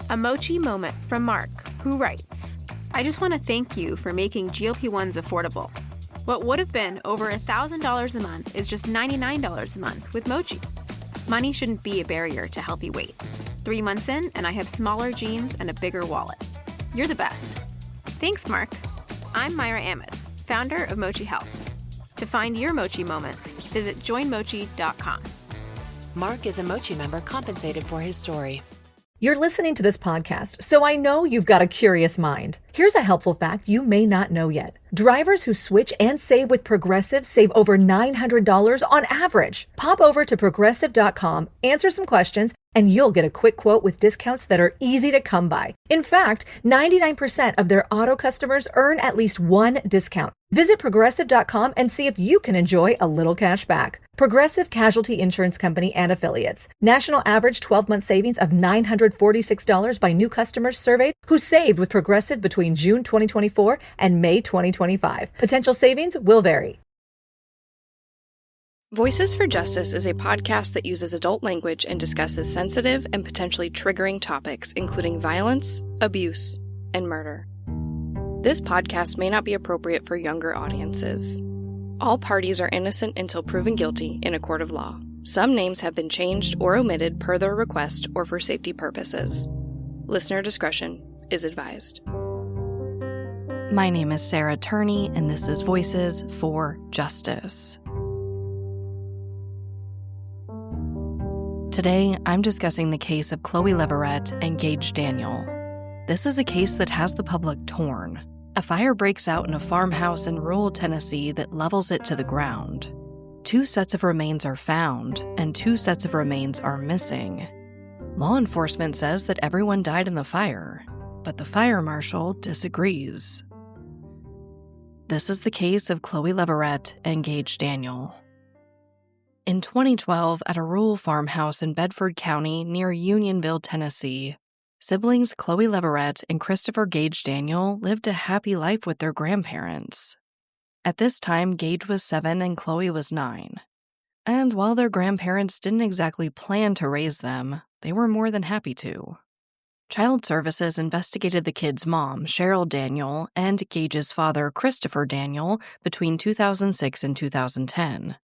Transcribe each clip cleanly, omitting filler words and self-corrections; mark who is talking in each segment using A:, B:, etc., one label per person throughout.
A: A mochi moment from Mark, who writes, I just want to thank you for making GLP-1s affordable. What would have been over $1,000 a month is just $99 a month with Mochi. Money shouldn't be a barrier to healthy weight. 3 months in, and I have smaller jeans and a bigger wallet. You're the best. Thanks, Mark. I'm Myra Ahmed, founder of Mochi Health. To find your Mochi moment, visit joinmochi.com.
B: Mark is a Mochi member compensated for his story.
C: You're listening to this podcast, so I know you've got a curious mind. Here's a helpful fact you may not know yet. Drivers who switch and save with Progressive save over $900 on average. Pop over to progressive.com, answer some questions, and you'll get a quick quote with discounts that are easy to come by. In fact, 99% of their auto customers earn at least one discount. Visit progressive.com and see if you can enjoy a little cash back. Progressive Casualty Insurance Company and Affiliates. National average 12-month savings of $946 by new customers surveyed who saved with Progressive between June 2024 and May 2025. Potential savings will vary.
D: Voices for Justice is a podcast that uses adult language and discusses sensitive and potentially triggering topics, including violence, abuse, and murder. This podcast may not be appropriate for younger audiences. All parties are innocent until proven guilty in a court of law. Some names have been changed or omitted per their request or for safety purposes. Listener discretion is advised. My name is Sarah Turney, and this is Voices for Justice. Today, I'm discussing the case of Chloie Leverette and Gage Daniel. This is a case that has the public torn. A fire breaks out in a farmhouse in rural Tennessee that levels it to the ground. 2 sets of remains are found, and 2 sets of remains are missing. Law enforcement says that everyone died in the fire, but the fire marshal disagrees. This is the case of Chloie Leverette and Gage Daniel. In 2012, at a rural farmhouse in Bedford County near Unionville, Tennessee, siblings Chloie Leverette and Christopher Gage Daniel lived a happy life with their grandparents. At this time, Gage was 7 and Chloie was 9. And while their grandparents didn't exactly plan to raise them, they were more than happy to. Child Services investigated the kids' mom, Cheryl Daniel, and Gage's father, Christopher Daniel, between 2006 and 2010.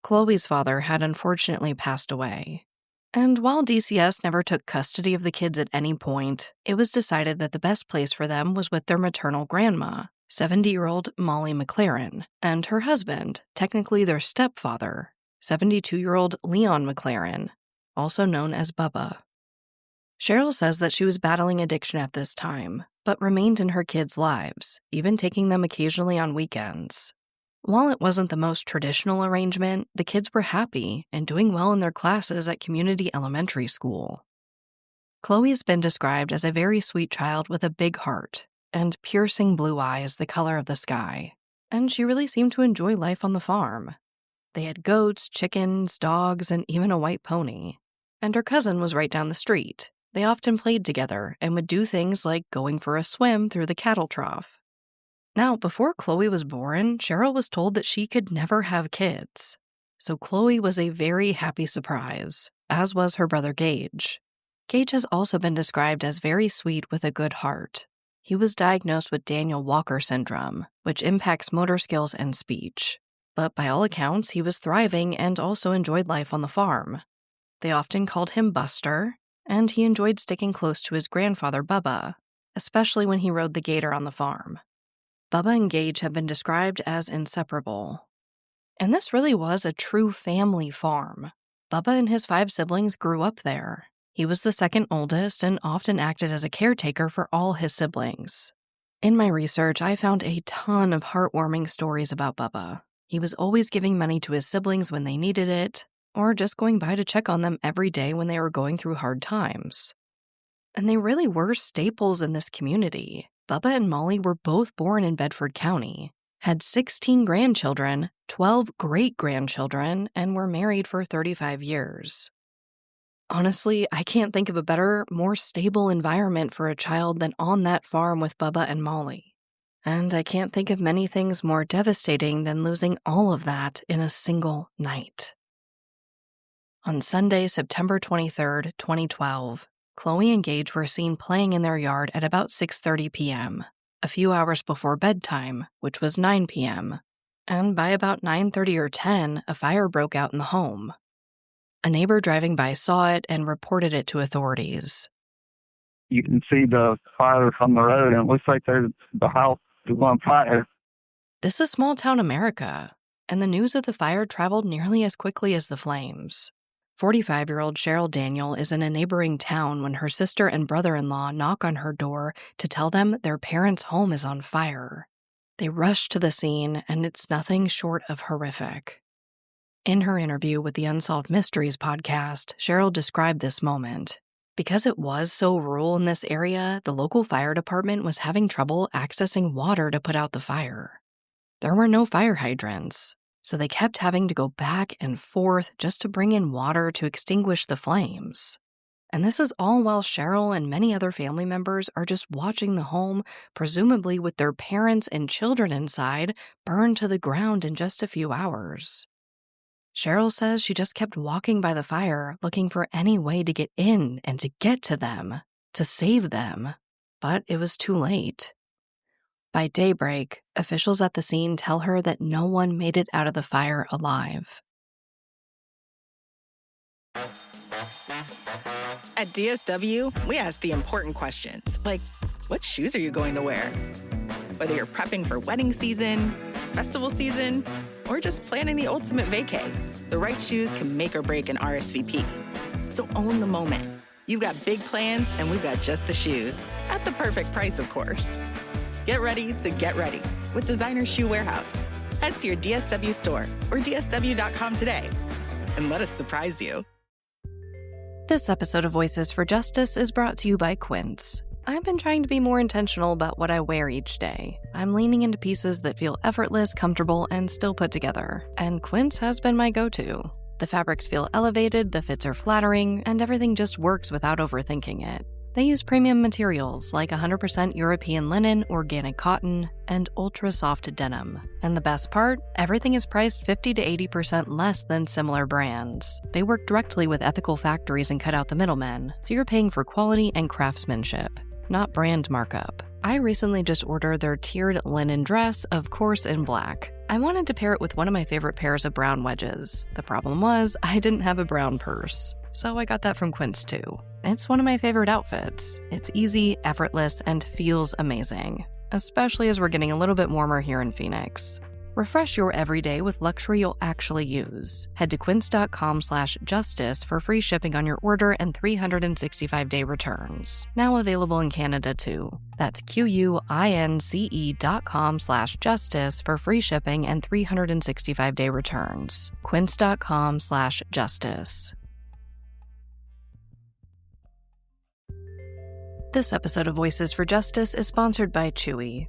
D: Chloe's father had unfortunately passed away. And while DCS never took custody of the kids at any point, it was decided that the best place for them was with their maternal grandma, 70-year-old Molly McLaren, and her husband, technically their stepfather, 72-year-old Leon McLaren, also known as Bubba. Cheryl says that she was battling addiction at this time, but remained in her kids' lives, even taking them occasionally on weekends. While it wasn't the most traditional arrangement, the kids were happy and doing well in their classes at community elementary school. Chloe's been described as a very sweet child with a big heart and piercing blue eyes the color of the sky, and she really seemed to enjoy life on the farm. They had goats, chickens, dogs, and even a white pony. And her cousin was right down the street. They often played together and would do things like going for a swim through the cattle trough. Now, before Chloe was born, Cheryl was told that she could never have kids. So Chloe was a very happy surprise, as was her brother Gage. Gage has also been described as very sweet with a good heart. He was diagnosed with Daniel Walker syndrome, which impacts motor skills and speech. But by all accounts, he was thriving and also enjoyed life on the farm. They often called him Buster, and he enjoyed sticking close to his grandfather Bubba, especially when he rode the gator on the farm. Bubba and Gage have been described as inseparable. And this really was a true family farm. Bubba and his 5 siblings grew up there. He was the second oldest and often acted as a caretaker for all his siblings. In my research, I found a ton of heartwarming stories about Bubba. He was always giving money to his siblings when they needed it, or just going by to check on them every day when they were going through hard times. And they really were staples in this community. Bubba and Molly were both born in Bedford County, had 16 grandchildren, 12 great-grandchildren, and were married for 35 years. Honestly, I can't think of a better, more stable environment for a child than on that farm with Bubba and Molly. And I can't think of many things more devastating than losing all of that in a single night. On Sunday, September 23, 2012, Chloe and Gage were seen playing in their yard at about 6:30 p.m., a few hours before bedtime, which was 9 p.m., and by about 9:30 or 10, a fire broke out in the home. A neighbor driving by saw it and reported it to authorities.
E: You can see the fire from the road, and it looks like the house is on fire.
D: This is small-town America, and the news of the fire traveled nearly as quickly as the flames. 45-year-old Cheryl Daniel is in a neighboring town when her sister and brother-in-law knock on her door to tell them their parents' home is on fire. They rush to the scene, and it's nothing short of horrific. In her interview with the Unsolved Mysteries podcast, Cheryl described this moment. Because it was so rural in this area, the local fire department was having trouble accessing water to put out the fire. There were no fire hydrants, so they kept having to go back and forth just to bring in water to extinguish the flames. And this is all while Cheryl and many other family members are just watching the home, presumably with their parents and children inside, burn to the ground in just a few hours. Cheryl says she just kept walking by the fire, looking for any way to get in and to get to them, to save them, but it was too late. By daybreak, officials at the scene tell her that no one made it out of the fire alive.
F: At DSW, we ask the important questions, like, what shoes are you going to wear? Whether you're prepping for wedding season, festival season, or just planning the ultimate vacay, the right shoes can make or break an RSVP. So own the moment. You've got big plans, and we've got just the shoes. At the perfect price, of course. Get ready to get ready with Designer Shoe Warehouse. Head to your DSW store or dsw.com today and let us surprise you.
D: This episode of Voices for Justice is brought to you by Quince. I've been trying to be more intentional about what I wear each day. I'm leaning into pieces that feel effortless, comfortable, and still put together. And Quince has been my go-to. The fabrics feel elevated, the fits are flattering, and everything just works without overthinking it. They use premium materials like 100% European linen, organic cotton, and ultra-soft denim. And the best part? Everything is priced 50 to 80% less than similar brands. They work directly with ethical factories and cut out the middlemen, so you're paying for quality and craftsmanship, not brand markup. I recently just ordered their tiered linen dress, of course in black. I wanted to pair it with one of my favorite pairs of brown wedges. The problem was, I didn't have a brown purse. So I got that from Quince too. It's one of my favorite outfits. It's easy, effortless, and feels amazing, especially as we're getting a little bit warmer here in Phoenix. Refresh your everyday with luxury you'll actually use. Head to quince.com/justice for free shipping on your order and 365-day returns. Now available in Canada too. That's QUINCE.com/justice for free shipping and 365-day returns. Quince.com/justice. This episode of Voices for Justice is sponsored by Chewy.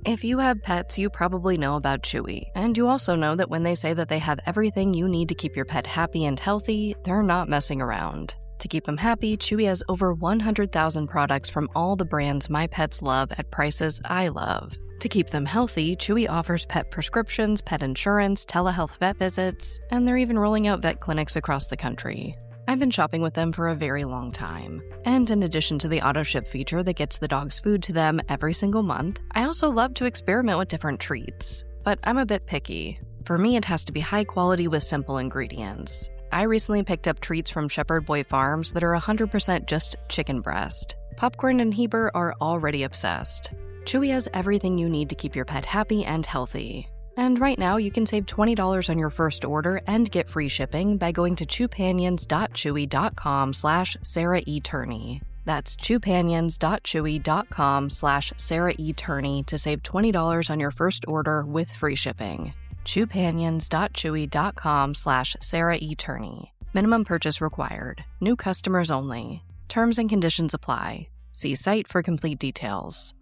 D: If you have pets, you probably know about Chewy, and you also know that when they say that they have everything you need to keep your pet happy and healthy, they're not messing around. To keep them happy, Chewy has over 100,000 products from all the brands my pets love at prices I love. To keep them healthy, Chewy offers pet prescriptions, pet insurance, telehealth vet visits, and they're even rolling out vet clinics across the country. I've been shopping with them for a very long time. And in addition to the auto-ship feature that gets the dog's food to them every single month, I also love to experiment with different treats. But I'm a bit picky. For me, it has to be high quality with simple ingredients. I recently picked up treats from Shepherd Boy Farms that are 100% just chicken breast. Popcorn and Heber are already obsessed. Chewy has everything you need to keep your pet happy and healthy. And right now, you can save $20 on your first order and get free shipping by going to chewpanions.chewy.com/Sarah E. Turney. That's chewpanions.chewy.com/Sarah E. Turney to save $20 on your first order with free shipping. chewpanions.chewy.com/Sarah E. Turney. Minimum purchase required. New customers only. Terms and conditions apply. See site for complete details.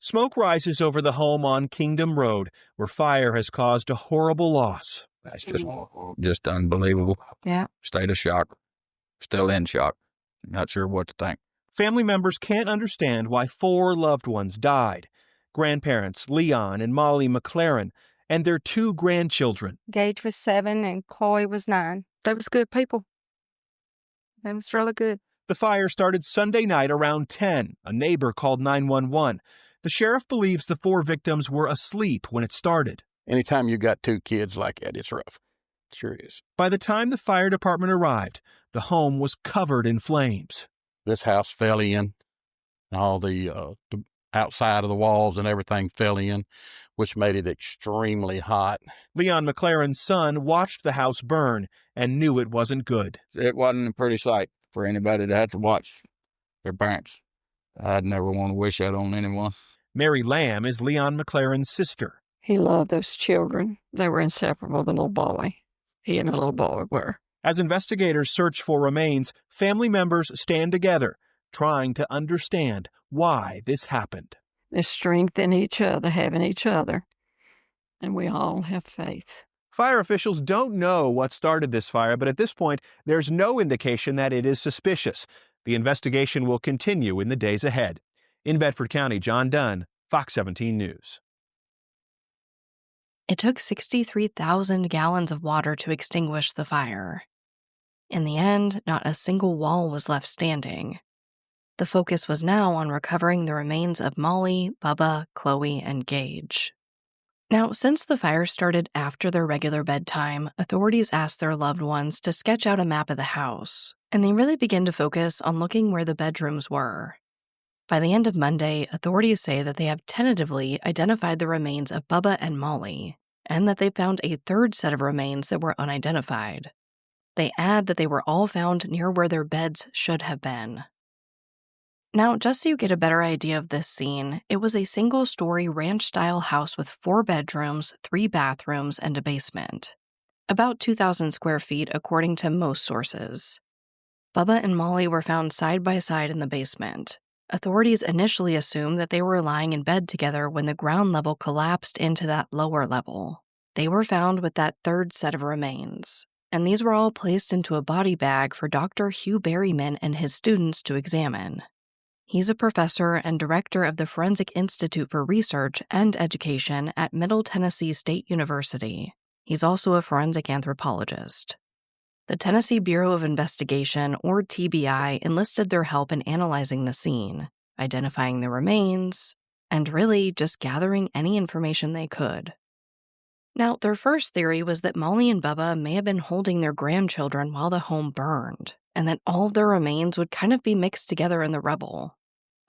G: Smoke rises over the home on Kingdom Road, where fire has caused a horrible loss.
H: That's just unbelievable.
D: Yeah.
H: State of shock. Still in shock. Not sure what to think.
G: Family members can't understand why 4 loved ones died. Grandparents Leon and Molly McLaren and their 2 grandchildren.
I: Gage was 7 and Chloe was 9. They was good people. They was really good.
G: The fire started Sunday night around 10. A neighbor called 911. The sheriff believes the 4 victims were asleep when it started.
J: Anytime you got 2 kids like that, it's rough. It sure is.
G: By the time the fire department arrived, the home was covered in flames.
J: This house fell in. All the outside of the walls and everything fell in, which made it extremely hot.
G: Leon McLaren's son watched the house burn and knew it wasn't good.
H: It wasn't a pretty sight for anybody to have to watch their parents. I'd never want to wish that on anyone.
G: Mary Lamb is Leon McLaren's sister.
I: He loved those children. They were inseparable, the little boy. He and the little boy were.
G: As investigators search for remains, family members stand together, trying to understand why this happened.
I: There's strength in each other, having each other. And we all have faith.
G: Fire officials don't know what started this fire, but at this point, there's no indication that it is suspicious. The investigation will continue in the days ahead. In Bedford County, John Dunn, Fox 17 News.
D: It took 63,000 gallons of water to extinguish the fire. In the end, not a single wall was left standing. The focus was now on recovering the remains of Molly, Bubba, Chloe, and Gage. Now, since the fire started after their regular bedtime, authorities asked their loved ones to sketch out a map of the house, and they really began to focus on looking where the bedrooms were. By the end of Monday, authorities say that they have tentatively identified the remains of Bubba and Molly, and that they found a 3rd set of remains that were unidentified. They add that they were all found near where their beds should have been. Now, just so you get a better idea of this scene, it was a single-story ranch-style house with 4 bedrooms, 3 bathrooms, and a basement. About 2,000 square feet, according to most sources. Bubba and Molly were found side by side in the basement. Authorities initially assumed that they were lying in bed together when the ground level collapsed into that lower level. They were found with that 3rd set of remains, and these were all placed into a body bag for Dr. Hugh Berryman and his students to examine. He's a professor and director of the Forensic Institute for Research and Education at Middle Tennessee State University. He's also a forensic anthropologist. The Tennessee Bureau of Investigation, or TBI, enlisted their help in analyzing the scene, identifying the remains, and really just gathering any information they could. Now, their first theory was that Molly and Bubba may have been holding their grandchildren while the home burned, and that all of their remains would kind of be mixed together in the rubble.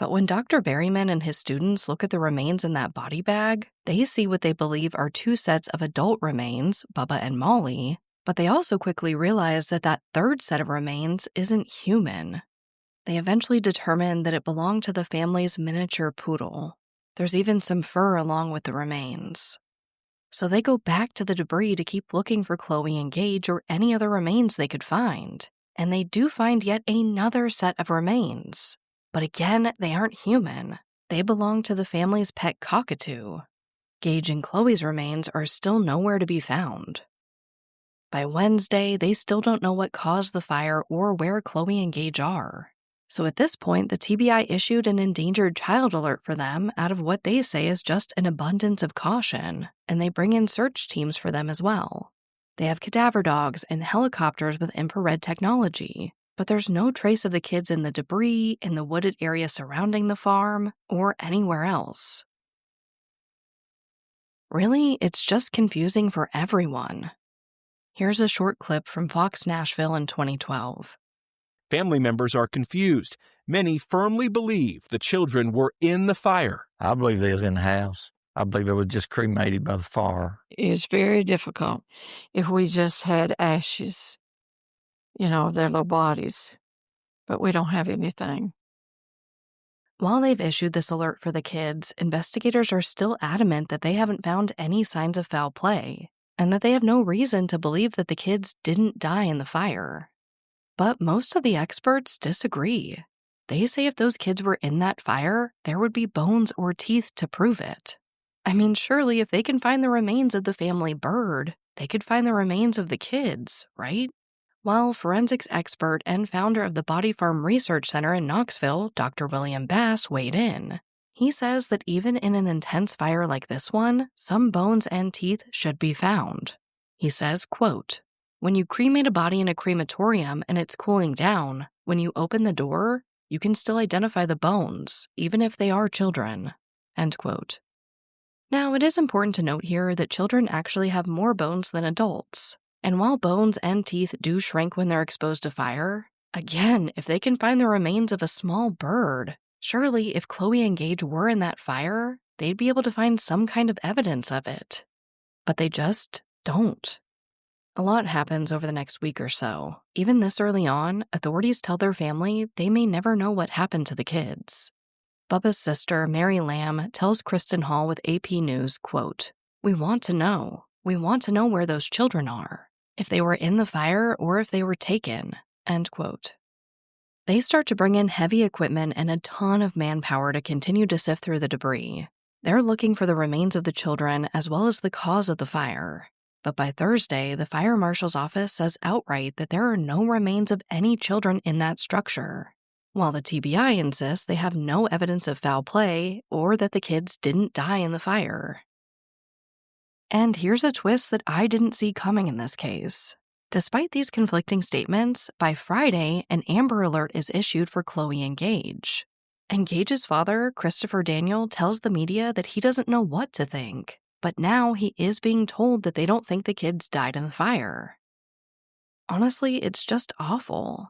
D: But when Dr. Berryman and his students look at the remains in that body bag, they see what they believe are 2 sets of adult remains, Bubba and Molly, but they also quickly realize that that 3rd set of remains isn't human. They eventually determine that it belonged to the family's miniature poodle. There's even some fur along with the remains. So they go back to the debris to keep looking for Chloe and Gage or any other remains they could find. And they do find yet another set of remains. But again, they aren't human. They belong to the family's pet cockatoo. Gage and Chloe's remains are still nowhere to be found. By Wednesday, they still don't know what caused the fire or where Chloe and Gage are. So at this point, the TBI issued an endangered child alert for them out of what they say is just an abundance of caution, and they bring in search teams for them as well. They have cadaver dogs and helicopters with infrared technology, but there's no trace of the kids in the debris, in the wooded area surrounding the farm, or anywhere else. Really, it's just confusing for everyone. Here's a short clip from Fox Nashville in 2012.
G: Family members are confused. Many firmly believe the children were in the fire.
K: I believe they was in the house. I believe they were just cremated by the fire.
I: It's very difficult if we just had ashes, of their little bodies, but we don't have anything.
D: While they've issued this alert for the kids, investigators are still adamant that they haven't found any signs of foul play, and that they have no reason to believe that the kids didn't die in the fire. But most of the experts disagree. They say if those kids were in that fire, there would be bones or teeth to prove it. I mean, surely if they can find the remains of the family bird, they could find the remains of the kids, right? Well, forensics expert and founder of the Body Farm Research Center in Knoxville, Dr. William Bass, weighed in. He says that even in an intense fire like this one, some bones and teeth should be found. He says, quote, "When you cremate a body in a crematorium and it's cooling down, when you open the door, you can still identify the bones, even if they are children." End quote. Now, it is important to note here that children actually have more bones than adults. And while bones and teeth do shrink when they're exposed to fire, again, if they can find the remains of a small bird, surely if Chloe and Gage were in that fire, they'd be able to find some kind of evidence of it. But they just don't. A lot happens over the next week or so. Even this early on, authorities tell their family they may never know what happened to the kids. Bubba's sister, Mary Lamb, tells Kristen Hall with AP News, quote, "We want to know. We want to know where those children are, if they were in the fire or if they were taken." End quote. They start to bring in heavy equipment and a ton of manpower to continue to sift through the debris. They're looking for the remains of the children as well as the cause of the fire. But by Thursday, the fire marshal's office says outright that there are no remains of any children in that structure, while the TBI insists they have no evidence of foul play or that the kids didn't die in the fire. And here's a twist that I didn't see coming in this case. Despite these conflicting statements, by Friday, an Amber Alert is issued for Chloe and Gage. And Gage's father, Christopher Daniel, tells the media that he doesn't know what to think, but now he is being told that they don't think the kids died in the fire. Honestly, it's just awful.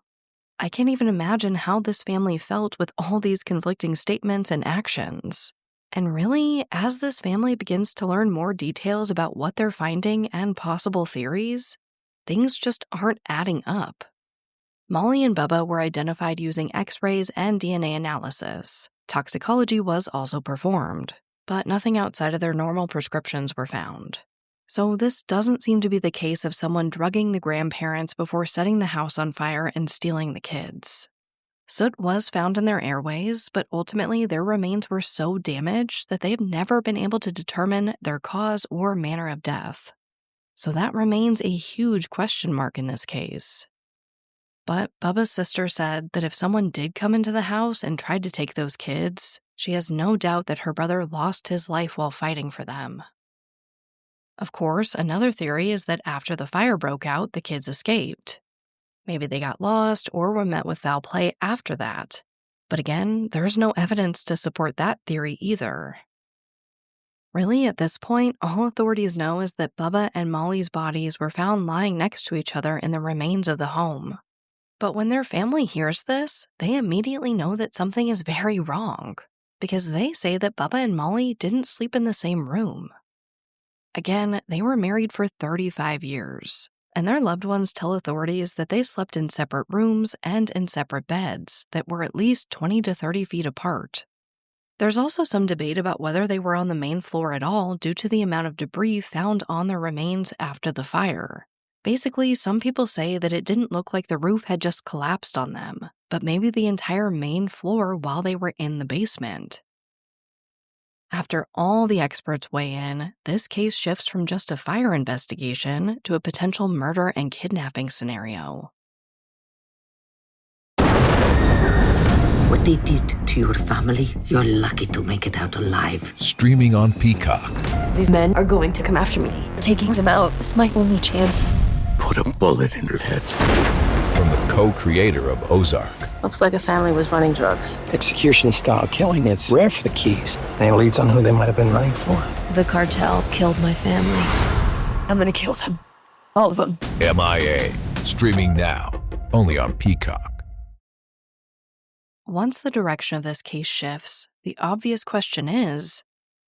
D: I can't even imagine how this family felt with all these conflicting statements and actions. And really, as this family begins to learn more details about what they're finding and possible theories, things just aren't adding up. Molly and Bubba were identified using X-rays and DNA analysis. Toxicology was also performed, but nothing outside of their normal prescriptions were found. So this doesn't seem to be the case of someone drugging the grandparents before setting the house on fire and stealing the kids. Soot was found in their airways, but ultimately their remains were so damaged that they've never been able to determine their cause or manner of death. So that remains a huge question mark in this case. But Bubba's sister said that if someone did come into the house and tried to take those kids, she has no doubt that her brother lost his life while fighting for them. Of course, another theory is that after the fire broke out, the kids escaped. Maybe they got lost or were met with foul play after that. But again, there's no evidence to support that theory either. Really, at this point, all authorities know is that Bubba and Molly's bodies were found lying next to each other in the remains of the home. But when their family hears this, they immediately know that something is very wrong, because they say that Bubba and Molly didn't sleep in the same room. Again, they were married for 35 years, and their loved ones tell authorities that they slept in separate rooms and in separate beds that were at least 20 to 30 feet apart. There's also some debate about whether they were on the main floor at all due to the amount of debris found on their remains after the fire. Basically, some people say that it didn't look like the roof had just collapsed on them, but maybe the entire main floor while they were in the basement. After all the experts weigh in, this case shifts from just a fire investigation to a potential murder and kidnapping scenario.
L: What they did to your family, you're lucky to make it out alive.
M: Streaming on Peacock.
N: These men are going to come after me. Taking them out is my only chance.
O: Put a bullet in her head.
M: From the co-creator of Ozark.
N: Looks like a family was running drugs.
P: Execution-style killing is rare for the Keys. Any leads on who they might have been running for?
N: The cartel killed my family. I'm gonna kill them. All of them.
M: MIA. Streaming now. Only on Peacock.
D: Once the direction of this case shifts, the obvious question is,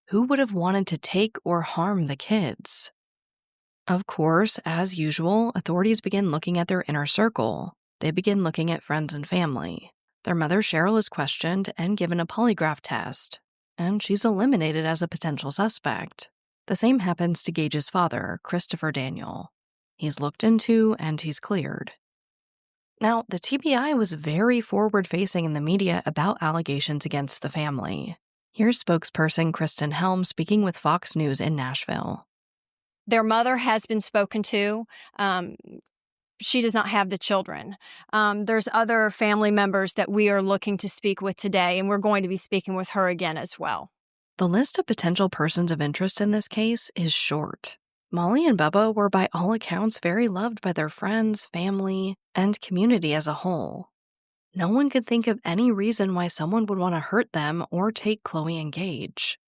D: who would have wanted to take or harm the kids? Of course, as usual, authorities begin looking at their inner circle. They begin looking at friends and family. Their mother, Cheryl, is questioned and given a polygraph test, and she's eliminated as a potential suspect. The same happens to Gage's father, Christopher Daniel. He's looked into and he's cleared. Now, the TBI was very forward-facing in the media about allegations against the family. Here's spokesperson Kristen Helm speaking with Fox News in Nashville.
Q: Their mother has been spoken to. she does not have the children. There's other family members that we are looking to speak with today, and we're going to be speaking with her again as well.
D: The list of potential persons of interest in this case is short. Molly and Bubba were by all accounts very loved by their friends, family, and community as a whole. No one could think of any reason why someone would want to hurt them or take Chloe and Gage.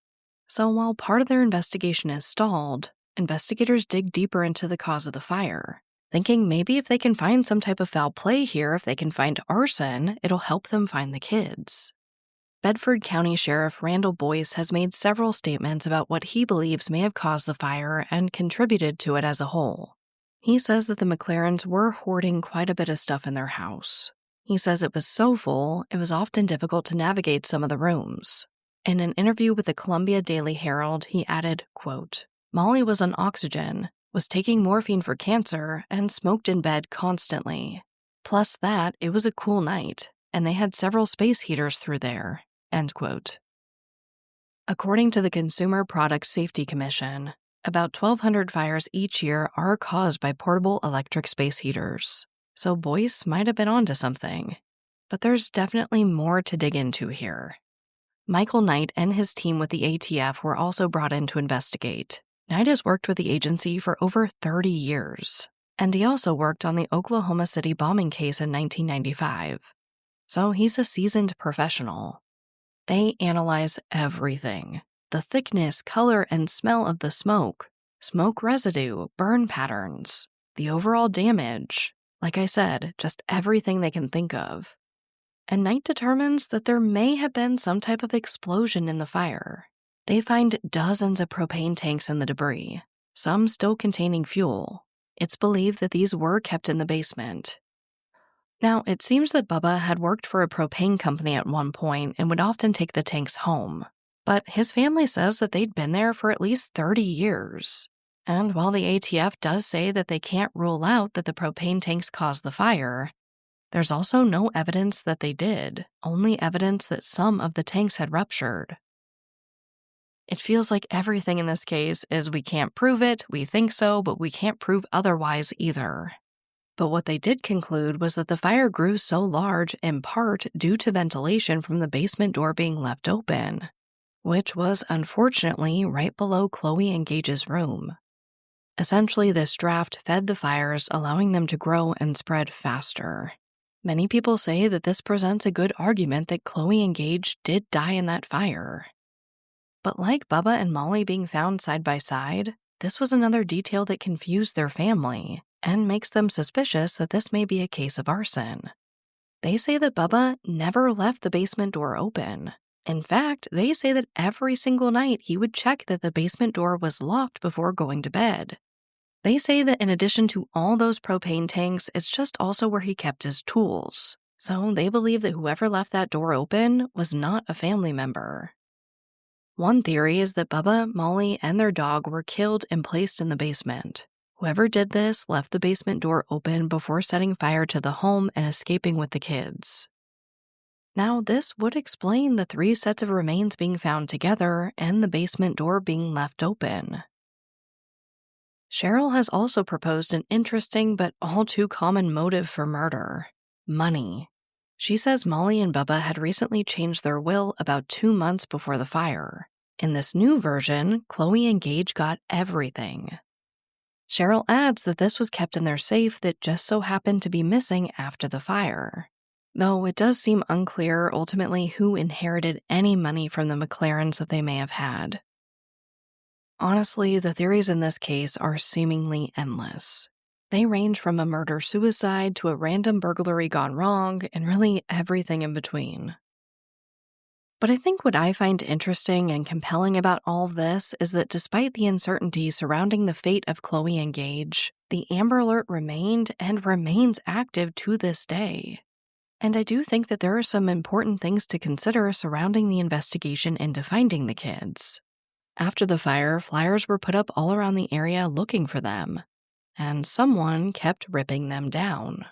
D: So while part of their investigation is stalled, investigators dig deeper into the cause of the fire, thinking maybe if they can find some type of foul play here, if they can find arson, it'll help them find the kids. Bedford County Sheriff Randall Boyce has made several statements about what he believes may have caused the fire and contributed to it as a whole. He says that the McLarens were hoarding quite a bit of stuff in their house. He says it was so full, it was often difficult to navigate some of the rooms. In an interview with the Columbia Daily Herald, he added, quote, "Molly was on oxygen, was taking morphine for cancer, and smoked in bed constantly. Plus that, it was a cool night, and they had several space heaters through there." End quote. According to the Consumer Product Safety Commission, about 1,200 fires each year are caused by portable electric space heaters. So Boyce might have been onto something. But there's definitely more to dig into here. Michael Knight and his team with the ATF were also brought in to investigate. Knight has worked with the agency for over 30 years, and he also worked on the Oklahoma City bombing case in 1995. So he's a seasoned professional. They analyze everything: the thickness, color, and smell of the smoke, smoke residue, burn patterns, the overall damage. Like I said, just everything they can think of. And Knight determines that there may have been some type of explosion in the fire. They find dozens of propane tanks in the debris, some still containing fuel. It's believed that these were kept in the basement. Now, it seems that Bubba had worked for a propane company at one point and would often take the tanks home. But his family says that they'd been there for at least 30 years. And while the ATF does say that they can't rule out that the propane tanks caused the fire, there's also no evidence that they did, only evidence that some of the tanks had ruptured. It feels like everything in this case is we can't prove it, we think so, but we can't prove otherwise either. But what they did conclude was that the fire grew so large in part due to ventilation from the basement door being left open, which was unfortunately right below Chloe and Gage's room. Essentially, this draft fed the fires, allowing them to grow and spread faster. Many people say that this presents a good argument that Chloe and Gage did die in that fire. But like Bubba and Molly being found side by side, this was another detail that confused their family and makes them suspicious that this may be a case of arson. They say that Bubba never left the basement door open. In fact, they say that every single night he would check that the basement door was locked before going to bed. They say that in addition to all those propane tanks, it's just also where he kept his tools. So they believe that whoever left that door open was not a family member. One theory is that Bubba, Molly, and their dog were killed and placed in the basement. Whoever did this left the basement door open before setting fire to the home and escaping with the kids. Now, this would explain the 3 sets of remains being found together and the basement door being left open. Cheryl has also proposed an interesting but all too common motive for murder: money. She says Molly and Bubba had recently changed their will about 2 months before the fire. In this new version, Chloe and Gage got everything. Cheryl adds that this was kept in their safe that just so happened to be missing after the fire. Though it does seem unclear ultimately who inherited any money from the McLarens that they may have had. Honestly, the theories in this case are seemingly endless. They range from a murder-suicide to a random burglary gone wrong, and really everything in between. But I think what I find interesting and compelling about all of this is that despite the uncertainty surrounding the fate of Chloe and Gage, the Amber Alert remained and remains active to this day. And I do think that there are some important things to consider surrounding the investigation into finding the kids. After the fire, flyers were put up all around the area looking for them, and someone kept ripping them down.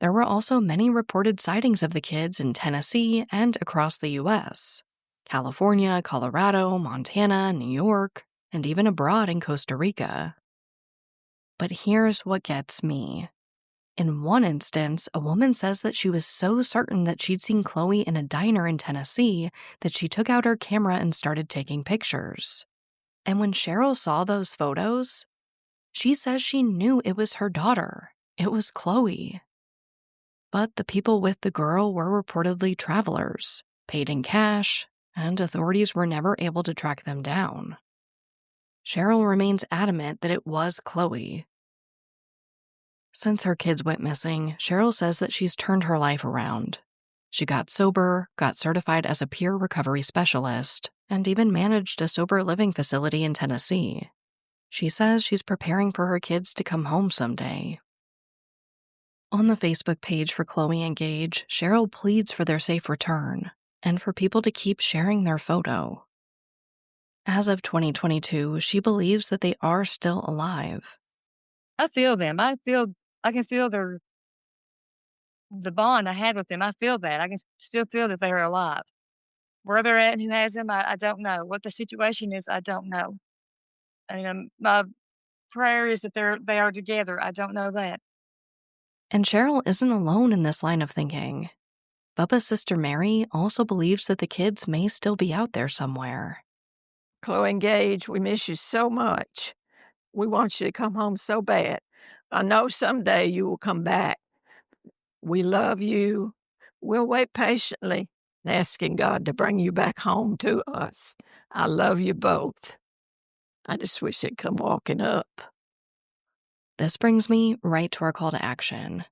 D: There were also many reported sightings of the kids in Tennessee and across the U.S., California, Colorado, Montana, New York, and even abroad in Costa Rica. But here's what gets me. In one instance, a woman says that she was so certain that she'd seen Chloe in a diner in Tennessee that she took out her camera and started taking pictures. And when Cheryl saw those photos, she says she knew it was her daughter. It was Chloe. But the people with the girl were reportedly travelers, paid in cash, and authorities were never able to track them down. Cheryl remains adamant that it was Chloe. Since her kids went missing, Cheryl says that she's turned her life around. She got sober, got certified as a peer recovery specialist, and even managed a sober living facility in Tennessee. She says she's preparing for her kids to come home someday. On the Facebook page for Chloe and Gage, Cheryl pleads for their safe return and for people to keep sharing their photo. As of 2022, she believes that they are still alive.
R: I feel them. I can feel the bond I had with them. I feel that. I can still feel that they're alive. Where they're at and who has them, I don't know. What the situation is, I don't know. And my prayer is that they are together. I don't know that.
D: And Cheryl isn't alone in this line of thinking. Bubba's sister Mary also believes that the kids may still be out there somewhere.
I: Chloe and Gage, we miss you so much. We want you to come home so bad. I know someday you will come back. We love you. We'll wait patiently, asking God to bring you back home to us. I love you both. I just wish they'd come walking up.
D: This brings me right to our call to action.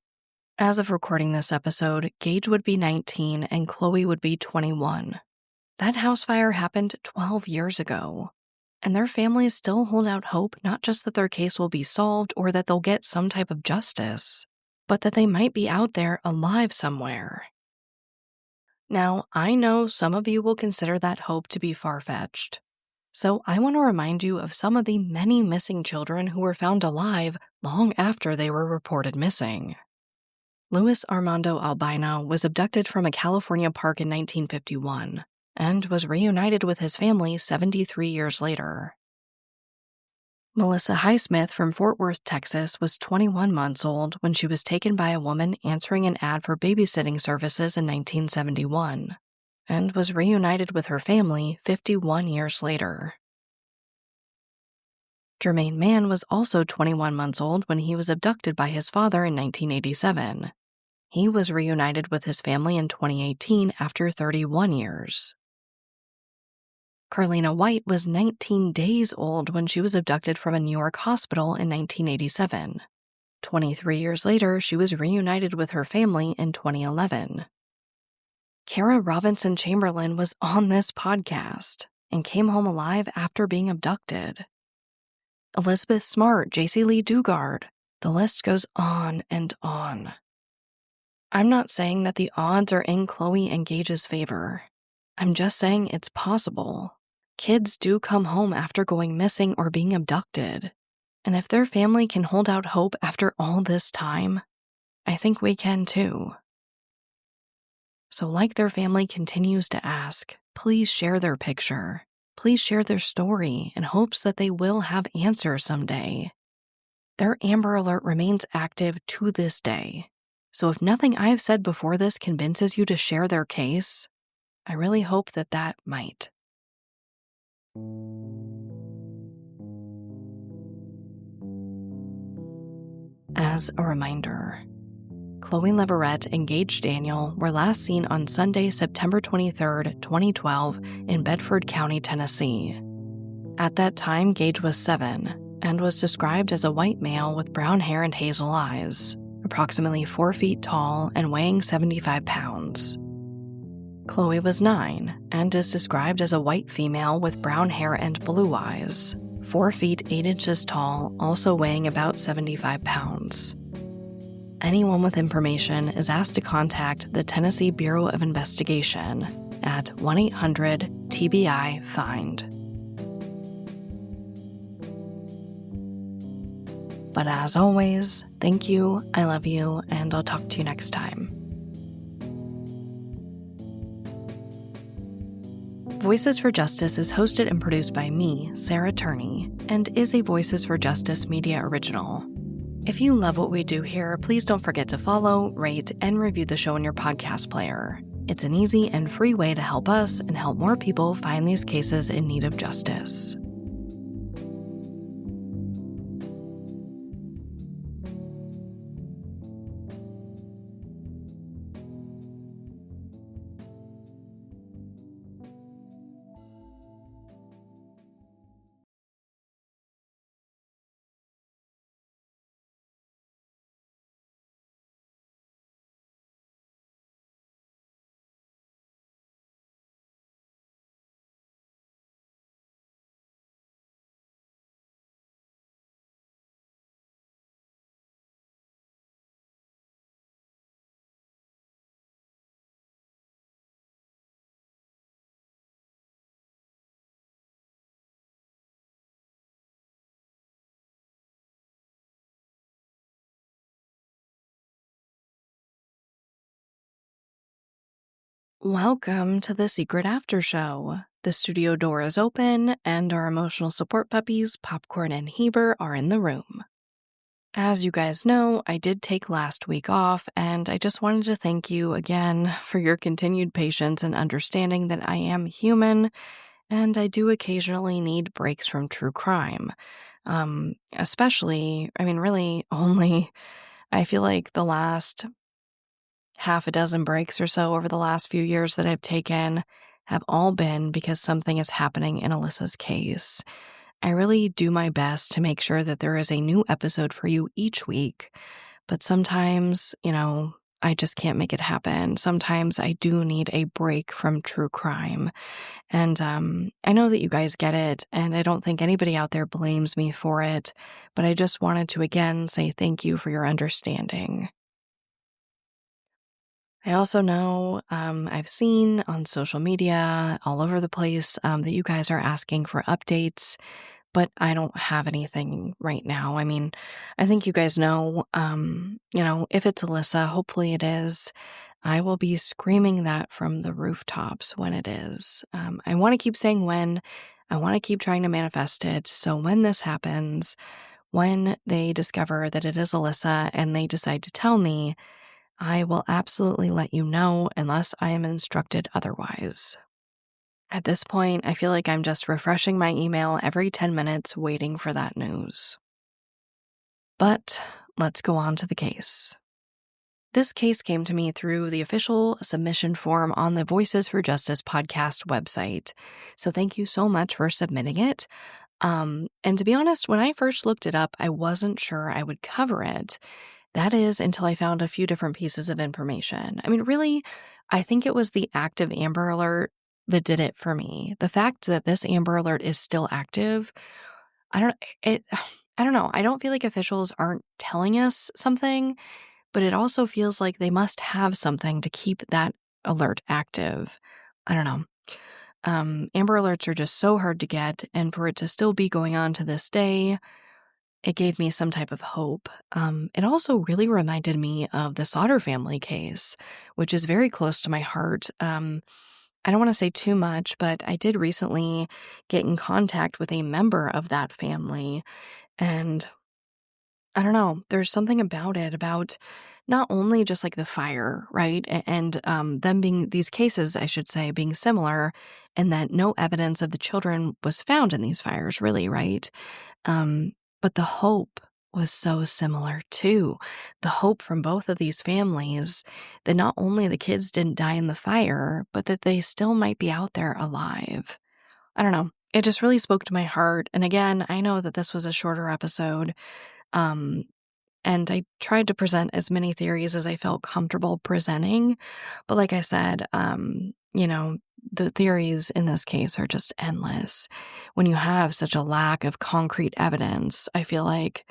D: As of recording this episode, Gage would be 19 and Chloe would be 21. That house fire happened 12 years ago, and their families still hold out hope not just that their case will be solved or that they'll get some type of justice, but that they might be out there alive somewhere. Now, I know some of you will consider that hope to be far-fetched, so I want to remind you of some of the many missing children who were found alive long after they were reported missing. Luis Armando Albino was abducted from a California park in 1951 and was reunited with his family 73 years later. Melissa Highsmith from Fort Worth, Texas was 21 months old when she was taken by a woman answering an ad for babysitting services in 1971 and was reunited with her family 51 years later. Jermaine Mann was also 21 months old when he was abducted by his father in 1987. He was reunited with his family in 2018 after 31 years. Carlina White was 19 days old when she was abducted from a New York hospital in 1987. 23 years later, she was reunited with her family in 2011. Kara Robinson Chamberlain was on this podcast and came home alive after being abducted. Elizabeth Smart, J.C. Lee Dugard, the list goes on and on. I'm not saying that the odds are in Chloe and Gage's favor. I'm just saying it's possible. Kids do come home after going missing or being abducted. And if their family can hold out hope after all this time, I think we can too. So like their family continues to ask, please share their picture. Please share their story in hopes that they will have answers someday. Their Amber Alert remains active to this day. So if nothing I've said before this convinces you to share their case, I really hope that that might. As a reminder, Chloie Leverette and Gage Daniel were last seen on Sunday, September 23, 2012, in Bedford County, Tennessee. At that time, Gage was 7 and was described as a white male with brown hair and hazel eyes, approximately 4 feet tall and weighing 75 pounds. Chloe was 9 and is described as a white female with brown hair and blue eyes, 4 feet 8 inches tall, also weighing about 75 pounds. Anyone with information is asked to contact the Tennessee Bureau of Investigation at 1-800-TBI-FIND. But as always, thank you, I love you, and I'll talk to you next time. Voices for Justice is hosted and produced by me, Sarah Turney, and is a Voices for Justice media original. If you love what we do here, please don't forget to follow, rate, and review the show in your podcast player. It's an easy and free way to help us and help more people find these cases in need of justice. Welcome to the Secret After Show. The studio door is open, and our emotional support puppies, Popcorn and Heber, are in the room. As you guys know, I did take last week off, and I just wanted to thank you again for your continued patience and understanding that I am human, and I do occasionally need breaks from true crime. Really only, I feel like the last half a dozen breaks or so over the last few years that I've taken have all been because something is happening in Alyssa's case. I really do my best to make sure that there is a new episode for you each week, but sometimes, I just can't make it happen. Sometimes I do need a break from true crime. And I know that you guys get it, and I don't think anybody out there blames me for it, but I just wanted to again say thank you for your understanding. I also know I've seen on social media all over the place that you guys are asking for updates, but I don't have anything right now. I think you guys know, if it's Alyssa, hopefully it is. I will be screaming that from the rooftops when it is. I want to keep saying when. I want to keep trying to manifest it. So when this happens, when they discover that it is Alyssa and they decide to tell me, I will absolutely let you know unless I am instructed otherwise. At this point, I feel like I'm just refreshing my email every 10 minutes waiting for that news. But let's go on to the case. This case came to me through the official submission form on the Voices for Justice podcast website, so thank you so much for submitting it. And to be honest, when I first looked it up, I wasn't sure I would cover it. That is until I found a few different pieces of information. Really, I think it was the active Amber Alert that did it for me. The fact that this Amber Alert is still active, I don't know. I don't feel like officials aren't telling us something, but it also feels like they must have something to keep that alert active. I don't know. Amber Alerts are just so hard to get, and for it to still be going on to this day, it gave me some type of hope. It also really reminded me of the Sauter family case, which is very close to my heart. I don't want to say too much, but I did recently get in contact with a member of that family, and I don't know, there's something about it, about not only just like the fire, right? And them being, these cases, I should say, being similar, and that no evidence of the children was found in these fires, really, right? But the hope was so similar too. The hope from both of these families that not only the kids didn't die in the fire, but that they still might be out there alive. I don't know. It just really spoke to my heart. And again, I know that this was a shorter episode. And I tried to present as many theories as I felt comfortable presenting. But like I said, the theories in this case are just endless. When you have such a lack of concrete evidence, I feel like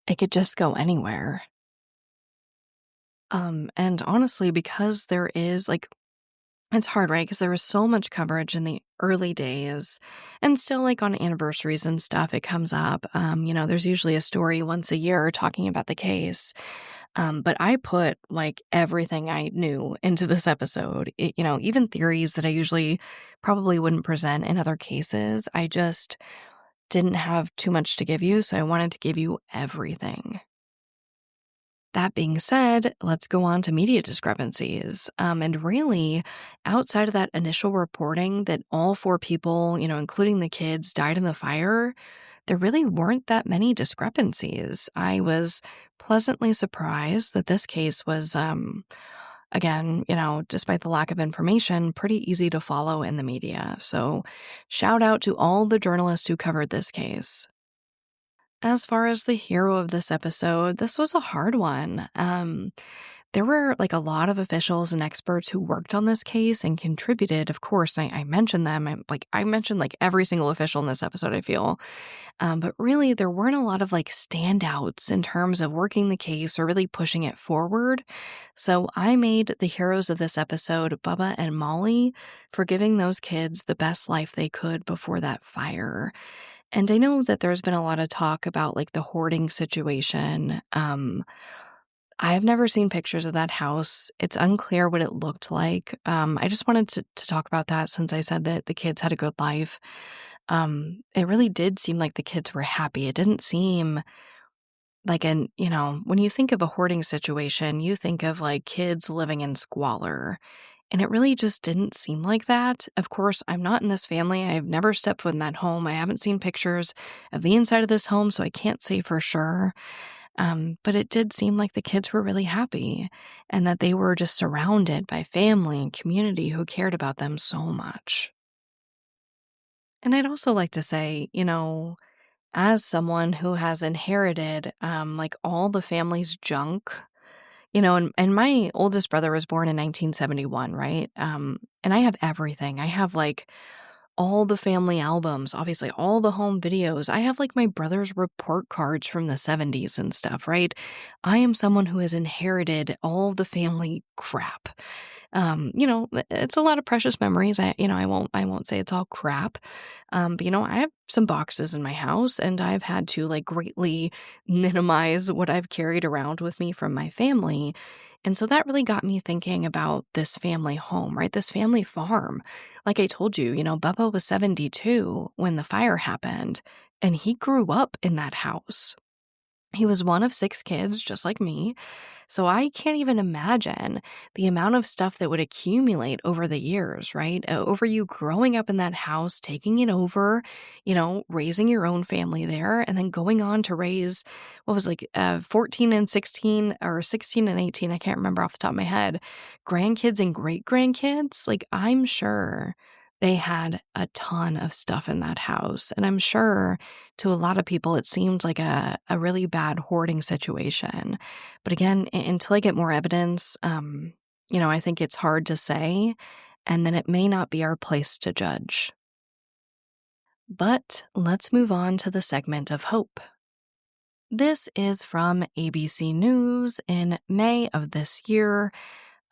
D: it could just go anywhere. And honestly, because there is it's hard, right? Because there was so much coverage in the early days, and still on anniversaries and stuff, it comes up. There's usually a story once a year talking about the case. But I put everything I knew into this episode, even theories that I usually probably wouldn't present in other cases. I just didn't have too much to give you, so I wanted to give you everything. That being said, let's go on to media discrepancies. And really, outside of that initial reporting that all 4 people, including the kids, died in the fire, there really weren't that many discrepancies. I was pleasantly surprised that this case was, again, despite the lack of information, pretty easy to follow in the media. So shout out to all the journalists who covered this case. As far as the hero of this episode, this was a hard one. There were a lot of officials and experts who worked on this case and contributed, of course. And I mentioned them. I mentioned every single official in this episode, I feel. But really, there weren't a lot of standouts in terms of working the case or really pushing it forward. So I made the heroes of this episode Bubba and Molly for giving those kids the best life they could before that fire. And I know that there's been a lot of talk about the hoarding situation. I've never seen pictures of that house. It's unclear what it looked like. I just wanted to talk about that since I said that the kids had a good life. It really did seem like the kids were happy. It didn't seem when you think of a hoarding situation, you think of kids living in squalor. And it really just didn't seem like that. Of course, I'm not in this family. I've never stepped foot in that home. I haven't seen pictures of the inside of this home, so I can't say for sure. But it did seem like the kids were really happy and that they were just surrounded by family and community who cared about them so much. And I'd also like to say, as someone who has inherited all the family's junk, and my oldest brother was born in 1971, right? And I have everything. I have all the family albums, obviously all the home videos. I have my brother's report cards from the 70s and stuff, right? I am someone who has inherited all the family crap. It's a lot of precious memories. I won't say it's all crap. But I have some boxes in my house and I've had to greatly minimize what I've carried around with me from my family. And so that really got me thinking about this family home, right? This family farm. Like I told you, Bubba was 72 when the fire happened and he grew up in that house. He was one of 6 kids, just like me. So I can't even imagine the amount of stuff that would accumulate over the years, right? Over you growing up in that house, taking it over, raising your own family there, and then going on to raise, 14 and 16 or 16 and 18, I can't remember off the top of my head, grandkids and great-grandkids. I'm sure they had a ton of stuff in that house. And I'm sure to a lot of people, it seemed like a really bad hoarding situation. But again, until I get more evidence, I think it's hard to say. And then it may not be our place to judge. But let's move on to the segment of hope. This is from ABC News in May of this year.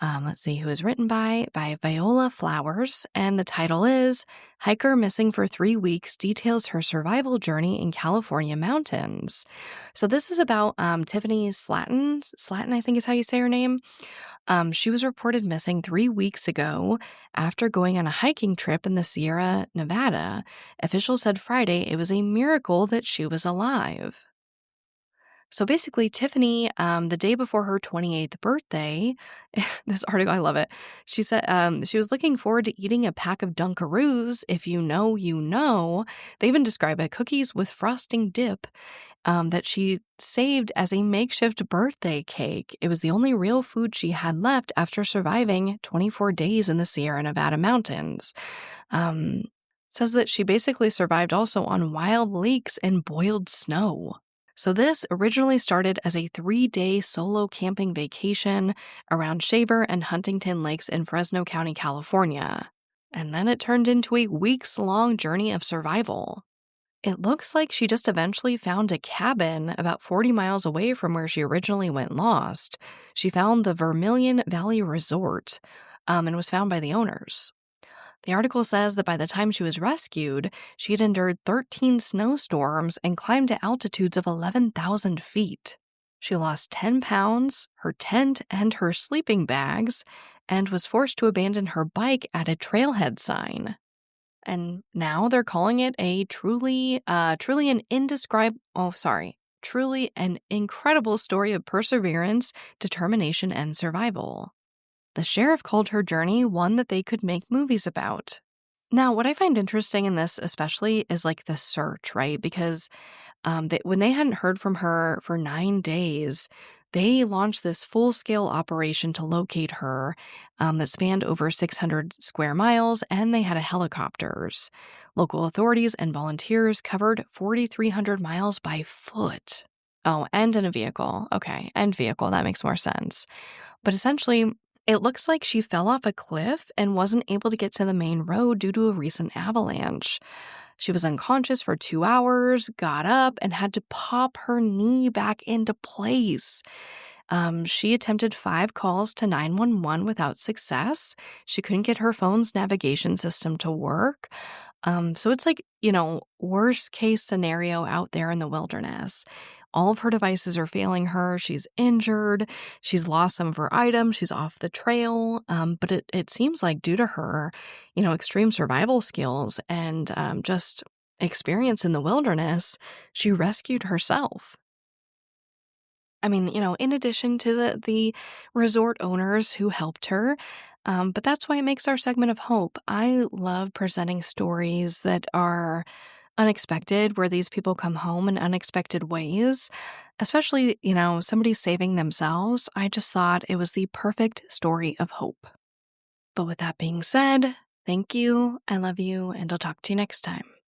D: Let's see who is written by Viola Flowers, and the title is Hiker Missing for 3 Weeks Details Her Survival Journey in California Mountains. So this is about Tiffany Slatton, I think is how you say her name. She was reported missing 3 weeks ago after going on a hiking trip in the Sierra Nevada. Officials said Friday it was a miracle that she was alive. So basically, Tiffany, the day before her 28th birthday, this article, I love it. She said she was looking forward to eating a pack of Dunkaroos. If you know, you know. They even describe it, cookies with frosting dip, that she saved as a makeshift birthday cake. It was the only real food she had left after surviving 24 days in the Sierra Nevada mountains. Says that she basically survived also on wild leeks and boiled snow. So this originally started as a 3-day solo camping vacation around Shaver and Huntington Lakes in Fresno County, California. And then it turned into a weeks-long journey of survival. It looks like she just eventually found a cabin about 40 miles away from where she originally went lost. She found the Vermilion Valley Resort and was found by the owners. The article says that by the time she was rescued, she had endured 13 snowstorms and climbed to altitudes of 11,000 feet. She lost 10 pounds, her tent, and her sleeping bags, and was forced to abandon her bike at a trailhead sign. And now they're calling it a truly an indescribable Truly an incredible story of perseverance, determination, and survival. The sheriff called her journey one that they could make movies about. Now, what I find interesting in this especially is like the search, right? Because when they hadn't heard from her for 9 days, they launched this full-scale operation to locate her that spanned over 600 square miles, and they had helicopters. Local authorities and volunteers covered 4,300 miles by foot. Oh, and in a vehicle. Okay, and vehicle. That makes more sense. But essentially, it looks like she fell off a cliff and wasn't able to get to the main road due to a recent avalanche. She was unconscious for 2 hours, got up, and had to pop her knee back into place. She attempted 5 calls to 911 without success. She couldn't get her phone's navigation system to work. So it's like, worst case scenario out there in the wilderness. All of her devices are failing her. She's injured. She's lost some of her items. She's off the trail. But it seems like due to her, extreme survival skills and just experience in the wilderness, she rescued herself. I mean, in addition to the resort owners who helped her, but that's why it makes our segment of hope. I love presenting stories that are unexpected, where these people come home in unexpected ways, especially, somebody saving themselves. I just thought it was the perfect story of hope. But with that being said, thank you, I love you, and I'll talk to you next time.